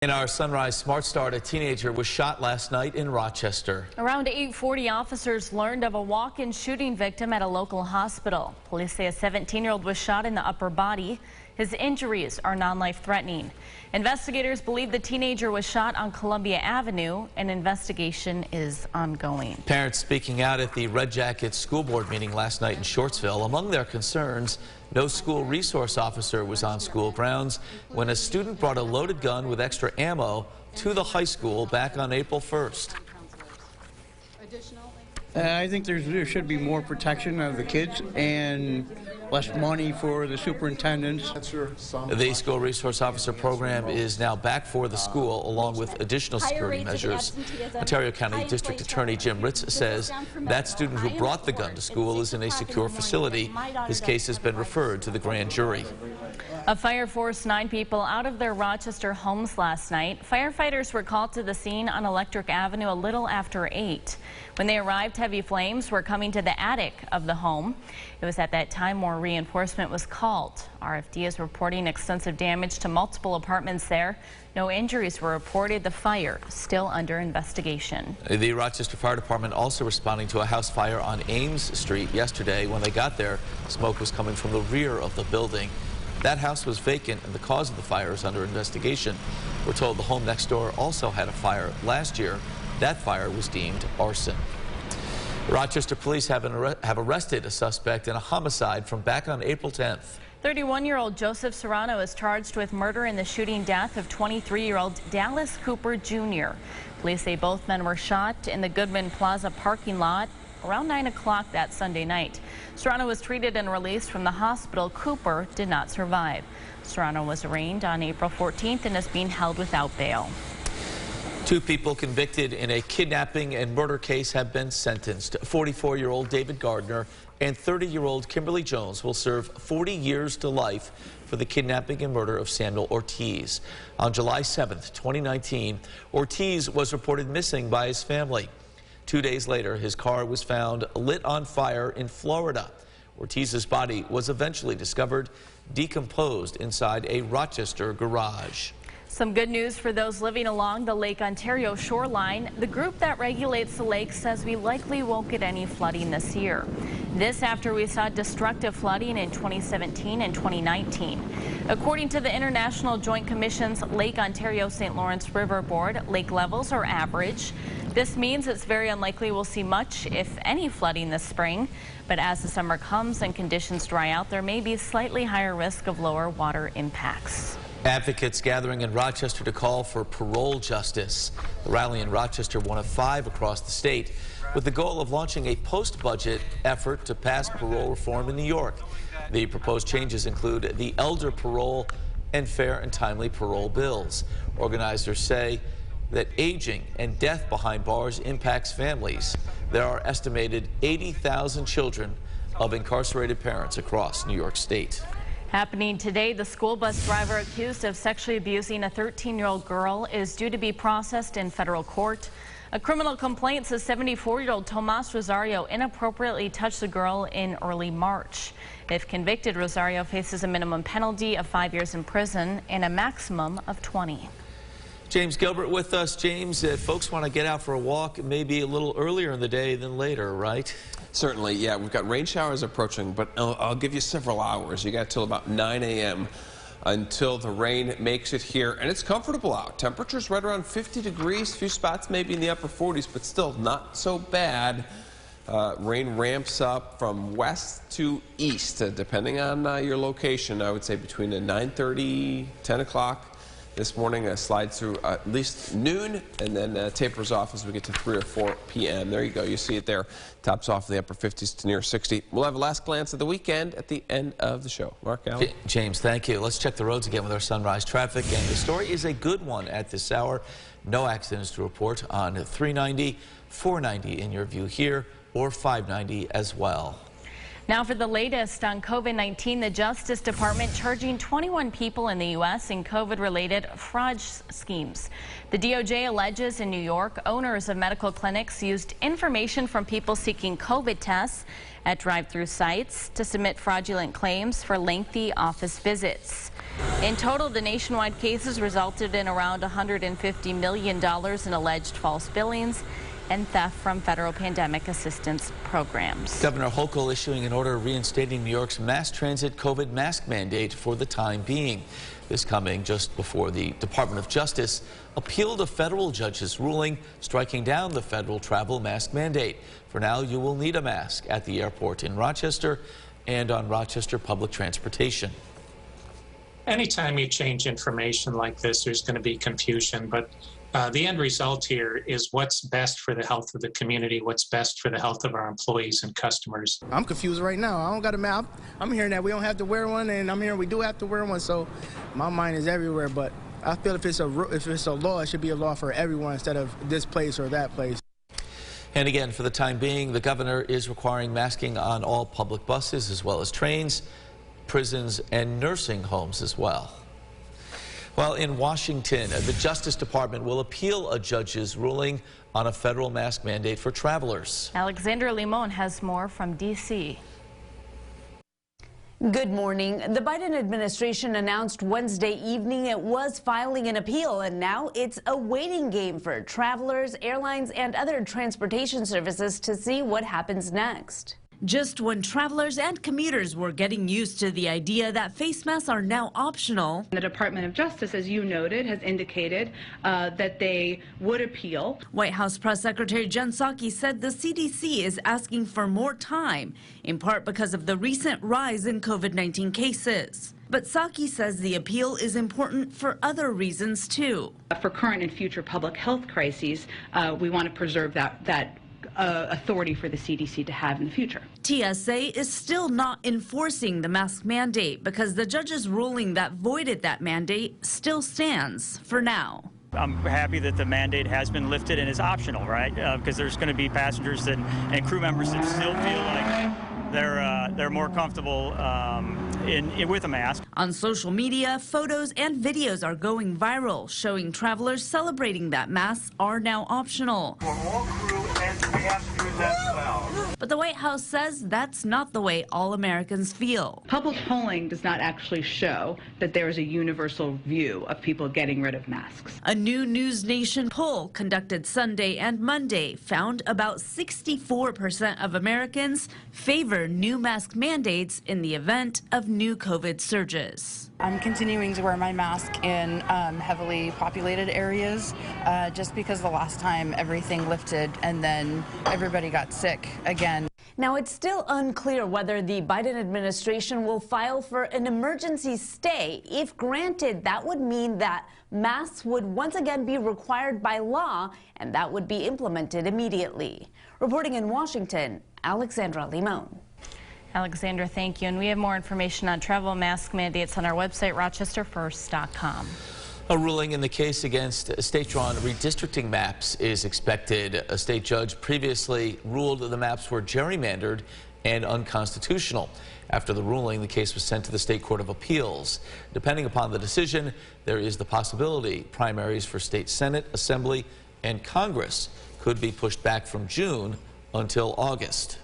In our Sunrise Smart Start, a teenager was shot last night in Rochester. Around 8:40, officers learned of a walk-in shooting victim at a local hospital. Police say a 17-year-old was shot in the upper body. His injuries are non-life-threatening. Investigators believe the teenager was shot on Columbia Avenue. An investigation is ongoing. Parents speaking out at the Red Jackets school board meeting last night in Shortsville. Among their concerns, no school resource officer was on school grounds when a student brought a loaded gun with extra ammo to the high school back on April 1st. I think there should be more protection of the kids and less money for the superintendents. The school resource officer program is now back for the school, along with additional security measures. Ontario County District Attorney Jim Ritz says that student who brought the gun to school is in a secure facility. His case has been referred to the grand jury. A fire forced 9 people out of their Rochester homes last night. Firefighters were called to the scene on Electric Avenue a little after 8. When they arrived, heavy flames were coming to the attic of the home. It was at that time more reinforcement was called. RFD is reporting extensive damage to multiple apartments there. No injuries were reported. The fire still under investigation. The Rochester Fire Department also responding to a house fire on Ames Street yesterday. When they got there, smoke was coming from the rear of the building. That house was vacant and the cause of the fire is under investigation. We're told the home next door also had a fire last year. That fire was deemed arson. Rochester police have arrested a suspect in a homicide from back on April 10th. 31-year-old Joseph Serrano is charged with murder in the shooting death of 23-year-old Dallas Cooper Jr. Police say both men were shot in the Goodman Plaza parking lot around 9 o'clock that Sunday night. Serrano was treated and released from the hospital. Cooper did not survive. Serrano was arraigned on April 14th and is being held without bail. 2 people convicted in a kidnapping and murder case have been sentenced. 44-year-old David Gardner and 30-year-old Kimberly Jones will serve 40 years to life for the kidnapping and murder of Samuel Ortiz. On July 7th, 2019, Ortiz was reported missing by his family. 2 days later, his car was found lit on fire in Florida. Ortiz's body was eventually discovered decomposed inside a Rochester garage. Some good news for those living along the Lake Ontario shoreline. The group that regulates the lake says we likely won't get any flooding this year. This after we saw destructive flooding in 2017 and 2019. According to the International Joint Commission's Lake Ontario St. Lawrence River Board, lake levels are average. This means it's very unlikely we'll see much, if any, flooding this spring. But as the summer comes and conditions dry out, there may be slightly higher risk of lower water impacts. Advocates gathering in Rochester to call for parole justice. The rally in Rochester, one of 5 across the state, with the goal of launching a post-budget effort to pass parole reform in New York. The proposed changes include the elder parole and fair and timely parole bills. Organizers say that aging and death behind bars impacts families. There are estimated 80,000 children of incarcerated parents across New York State. Happening today, the school bus driver accused of sexually abusing a 13-year-old girl is due to be processed in federal court. A criminal complaint says 74-year-old Tomas Rosario inappropriately touched the girl in early March. If convicted, Rosario faces a minimum penalty of 5 years in prison and a maximum of 20. James Gilbert with us. James, if folks want to get out for a walk, maybe a little earlier in the day than later, right? Certainly, yeah. We've got rain showers approaching, but I'll give you several hours. You got till about 9 a.m. until the rain makes it here, and it's comfortable out. Temperatures right around 50 degrees, a few spots maybe in the upper 40s, but still not so bad. Rain ramps up from west to east, depending on your location. I would say between 9:30, 10 o'clock. This morning slides through at least noon and then tapers off as we get to 3 or 4 p.m. There you go. You see it there. Tops off in the upper 50s to near 60. We'll have a last glance at the weekend at the end of the show. Mark, Alan? James, thank you. Let's check the roads again with our sunrise traffic. And the story is a good one at this hour. No accidents to report on 390, 490 in your view here, or 590 as well. Now for the latest on COVID-19, the Justice Department charging 21 people in the U.S. in COVID-related fraud schemes. The DOJ alleges in New York, owners of medical clinics used information from people seeking COVID tests at drive-through sites to submit fraudulent claims for lengthy office visits. In total, the nationwide cases resulted in around $150 million in alleged false billings and theft from federal pandemic assistance programs. Governor Hochul issuing an order reinstating New York's mass transit COVID mask mandate for the time being. This coming just before the Department of Justice appealed a federal judge's ruling striking down the federal travel mask mandate. For now, you will need a mask at the airport in Rochester and on Rochester public transportation. Anytime you change information like this, there's going to be confusion, but the end result here is what's best for the health of the community, what's best for the health of our employees and customers. I'm confused right now. I don't got a map. I'm hearing that we don't have to wear one, and I'm hearing we do have to wear one, so my mind is everywhere. But I feel if it's a law, it should be a law for everyone instead of this place or that place. And again, for the time being, the governor is requiring masking on all public buses as well as trains, prisons, and nursing homes as well. Well, in Washington, the Justice Department will appeal a judge's ruling on a federal mask mandate for travelers. Alexandra Limon has more from D.C. Good morning. The Biden administration announced Wednesday evening it was filing an appeal, and now it's a waiting game for travelers, airlines, and other transportation services to see what happens next. Just when travelers and commuters were getting used to the idea that face masks are now optional. The Department of Justice, as you noted, has indicated that they would appeal. White House Press Secretary Jen Psaki said the CDC is asking for more time, in part because of the recent rise in COVID-19 cases. But Psaki says the appeal is important for other reasons, too. For current and future public health crises, we want to preserve that authority for the CDC to have in the future. TSA is still not enforcing the mask mandate because the judge's ruling that voided that mandate still stands for now. I'm happy that the mandate has been lifted and is optional, right? Because there's going to be passengers and crew members that still feel like they're more comfortable with a mask. On social media, photos and videos are going viral, showing travelers celebrating that masks are now optional. For more crew and passengers as well. But the White House says that's not the way all Americans feel. Public polling does not actually show that there is a universal view of people getting rid of masks. A new News Nation poll conducted Sunday and Monday found about 64% of Americans favor new mask mandates in the event of new COVID surges. I'm continuing to wear my mask in heavily populated areas just because the last time everything lifted and then everybody got sick again. Now, it's still unclear whether the Biden administration will file for an emergency stay. If granted, that would mean that masks would once again be required by law, and that would be implemented immediately. Reporting in Washington, Alexandra Limon. Alexandra, thank you. And we have more information on travel mask mandates on our website, rochesterfirst.com. A ruling in the case against state-drawn redistricting maps is expected. A state judge previously ruled the maps were gerrymandered and unconstitutional. After the ruling, the case was sent to the State Court of Appeals. Depending upon the decision, there is the possibility primaries for state Senate, Assembly, and Congress could be pushed back from June until August.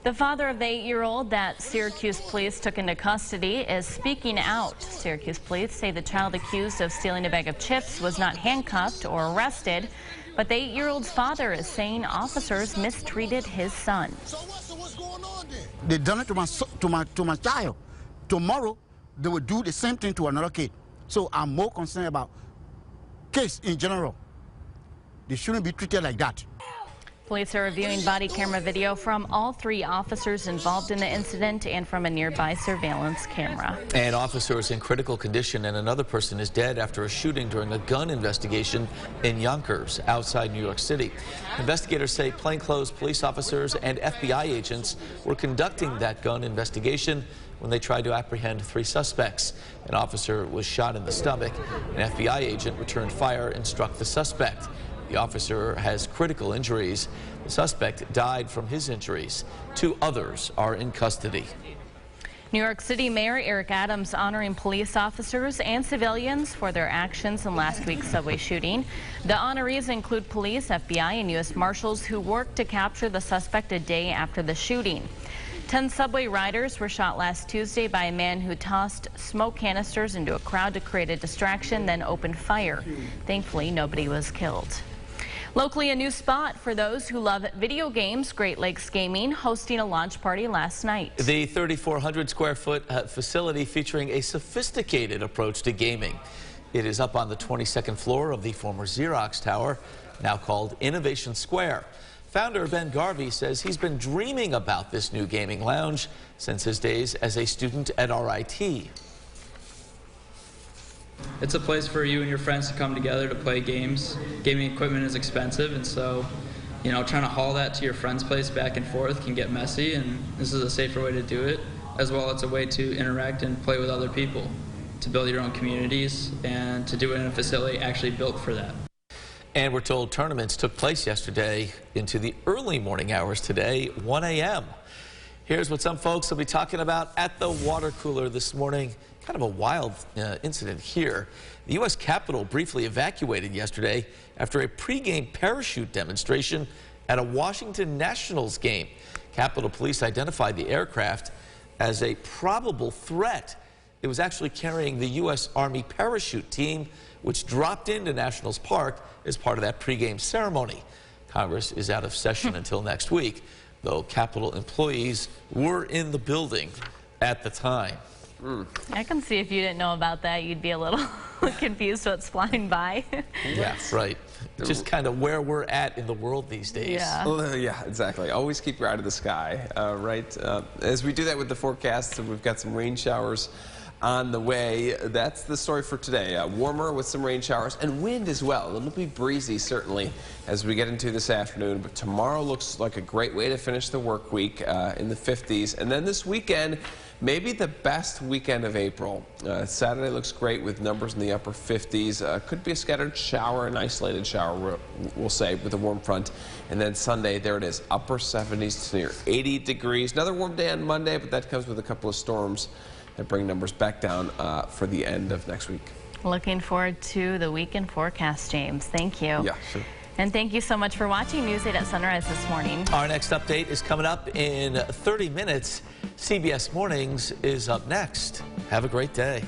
The father of the 8-year-old that Syracuse police took into custody is speaking out. Syracuse police say the child accused of stealing a bag of chips was not handcuffed or arrested, but the 8-year-old's father is saying officers mistreated his son. So what's going on then? They done it to my child. Tomorrow they will do the same thing to another kid. So I'm more concerned about case in general. They shouldn't be treated like that. Police are reviewing body camera video from all 3 officers involved in the incident and from a nearby surveillance camera. An officer is in critical condition and another person is dead after a shooting during a gun investigation in Yonkers, outside New York City. Investigators say plainclothes police officers and FBI agents were conducting that gun investigation when they tried to apprehend 3 suspects. An officer was shot in the stomach. An FBI agent returned fire and struck the suspect. The officer has critical injuries. The suspect died from his injuries. 2 others are in custody. New York City Mayor Eric Adams honoring police officers and civilians for their actions in last week's subway shooting. The honorees include police, FBI, and U.S. Marshals who worked to capture the suspect a day after the shooting. 10 subway riders were shot last Tuesday by a man who tossed smoke canisters into a crowd to create a distraction, then opened fire. Thankfully, nobody was killed. Locally, a new spot for those who love video games. Great Lakes Gaming hosting a launch party last night. The 3,400 square foot facility featuring a sophisticated approach to gaming. It is up on the 22nd floor of the former Xerox Tower, now called Innovation Square. Founder Ben Garvey says he's been dreaming about this new gaming lounge since his days as a student at RIT. It's a place for you and your friends to come together to play games. Gaming equipment is expensive, and so, trying to haul that to your friend's place back and forth can get messy, and this is a safer way to do it. As well, it's a way to interact and play with other people, to build your own communities, and to do it in a facility actually built for that. And we're told tournaments took place yesterday into the early morning hours today, 1 a.m. Here's what some folks will be talking about at the water cooler this morning. Kind of a wild incident here. The U.S. Capitol briefly evacuated yesterday after a pregame parachute demonstration at a Washington Nationals game. Capitol Police identified the aircraft as a probable threat. It was actually carrying the U.S. Army parachute team, which dropped into Nationals Park as part of that pregame ceremony. Congress is out of session until next week, though Capitol employees were in the building at the time. I can see if you didn't know about that, you'd be a little confused what's flying by. Yeah, right. Just kind of where we're at in the world these days. Yeah, yeah, exactly. Always keep your eye to the sky, right? As we do that with the forecast, we've got some rain showers on the way. That's the story for today. Warmer with some rain showers and wind as well. It'll be breezy certainly as we get into this afternoon, but tomorrow looks like a great way to finish the work week in the 50s. And then this weekend, maybe the best weekend of April. Saturday looks great with numbers in the upper 50s. Could be a scattered shower, an isolated shower, we'll say, with a warm front. And then Sunday, there it is, upper 70s to near 80 degrees. Another warm day on Monday, but that comes with a couple of storms that bring numbers back down for the end of next week. Looking forward to the weekend forecast, James. Thank you. Yeah, sure. And thank you so much for watching News 8 at Sunrise this morning. Our next update is coming up in 30 minutes. CBS Mornings is up next. Have a great day.